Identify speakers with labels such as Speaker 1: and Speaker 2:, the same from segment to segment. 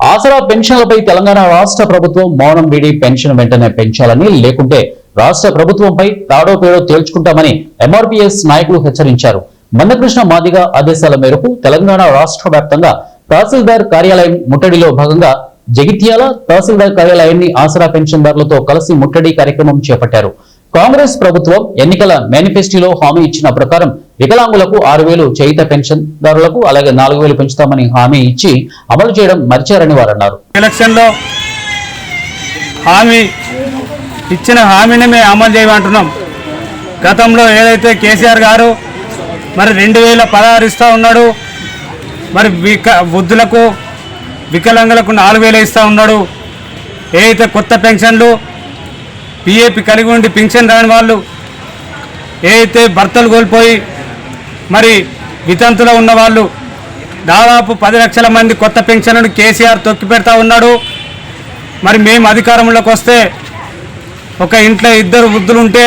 Speaker 1: ఆసరా పెన్షన్లపై తెలంగాణ రాష్ట్ర ప్రభుత్వం మౌనం వీడి పెన్షన్ వెంటనే పెంచాలని, లేకుంటే రాష్ట్ర ప్రభుత్వంపై తాడో పేడో తేల్చుకుంటామని ఎంఆర్పీఎస్ నాయకులు హెచ్చరించారు. మందకృష్ణ మాదిగ ఆదేశాల మేరకు తెలంగాణ రాష్ట్ర వ్యాప్తంగా తహసీల్దార్ కార్యాలయం ముట్టడిలో భాగంగా జగిత్యాల తహసీల్దార్ కార్యాలయాన్ని ఆసరా పెన్షన్దారులతో కలిసి ముట్టడి కార్యక్రమం చేపట్టారు. కాంగ్రెస్ ప్రభుత్వం ఎన్నికల మేనిఫెస్టోలో హామీ ఇచ్చిన ప్రకారం వికలాంగులకు 6,000 చేయిత పెన్షన్దారులకు అలాగే 4,000 పెంచుతామని హామీ ఇచ్చి అమలు చేయడం మర్చారని వారు అన్నారు.
Speaker 2: ఎలక్షన్లో హామీ ఇచ్చిన హామీని మేము అమలు చేయమంటున్నాం. గతంలో ఏదైతే కేసీఆర్ గారు మరి 2016 ఇస్తూ ఉన్నాడు, మరి వృద్ధులకు వికలాంగులకు 4,000 ఇస్తూ ఉన్నాడు. ఏదైతే కొత్త పెన్షన్లు పిఏపి కలిగి ఉండి పెన్షన్ రాని వాళ్ళు, ఏదైతే భర్తలు కోల్పోయి మరి వితంతులో ఉన్న వాళ్ళు దాదాపు 10 లక్షల మంది కొత్త పెన్షన్లను కేసీఆర్ తొక్కి పెడతా ఉన్నాడు. మరి మేము అధికారంలోకి వస్తే ఒక ఇంట్లో 2 వృద్ధులు ఉంటే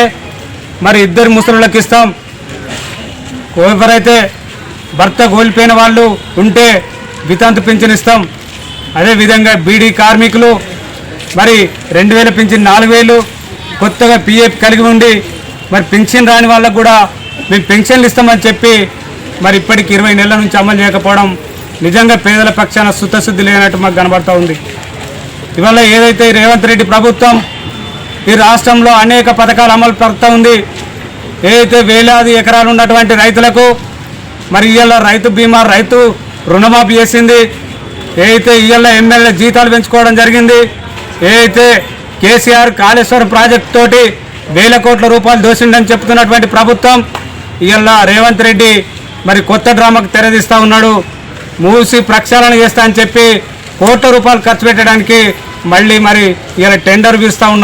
Speaker 2: మరి 2 ముసలులకు ఇస్తాం. ఎవరైతే భర్త కోల్పోయిన వాళ్ళు ఉంటే వితంతు పింఛన్ ఇస్తాం. అదేవిధంగా బీడీ కార్మికులు మరి 2,000 పింఛన్ 4,000, కొత్తగా పిఎఫ్ కలిగి ఉండి మరి పెన్షన్ రాని వాళ్ళకు కూడా మేము పెన్షన్లు ఇస్తామని చెప్పి మరి ఇప్పటికి 20 నెలల నుంచి అమలు చేయకపోవడం నిజంగా పేదల పక్షాన సుతశుద్ధి లేనట్టు మాకు కనబడుతూ ఉంది. ఇవాళ ఏదైతే రేవంత్ రెడ్డి ప్రభుత్వం ఈ రాష్ట్రంలో అనేక పథకాలు అమలు పడుతూ ఉంది. ఏదైతే వేలాది ఎకరాలు ఉన్నటువంటి రైతులకు మరి ఇవాళ రైతు బీమా, రైతు రుణమాఫీ చేసింది. ఏదైతే ఇవాళ ఎమ్మెల్యే జీతాలు పెంచుకోవడం జరిగింది. ఏదైతే కేసీఆర్ కాళేశ్వరం ప్రాజెక్టు తోటి 1,000 కోట్ల రూపాయలు దోషిండని చెప్తున్నటువంటి ప్రభుత్వం ఇవాళ రేవంత్ రెడ్డి మరి కొత్త డ్రామాకు తెరదీస్తూ ఉన్నాడు. మూసి ప్రక్షాళన చేస్తా అని చెప్పి కోట్ల రూపాయలు ఖర్చు పెట్టడానికి మళ్ళీ మరి ఇవాళ టెండర్ పిలుస్తూ ఉన్నాం.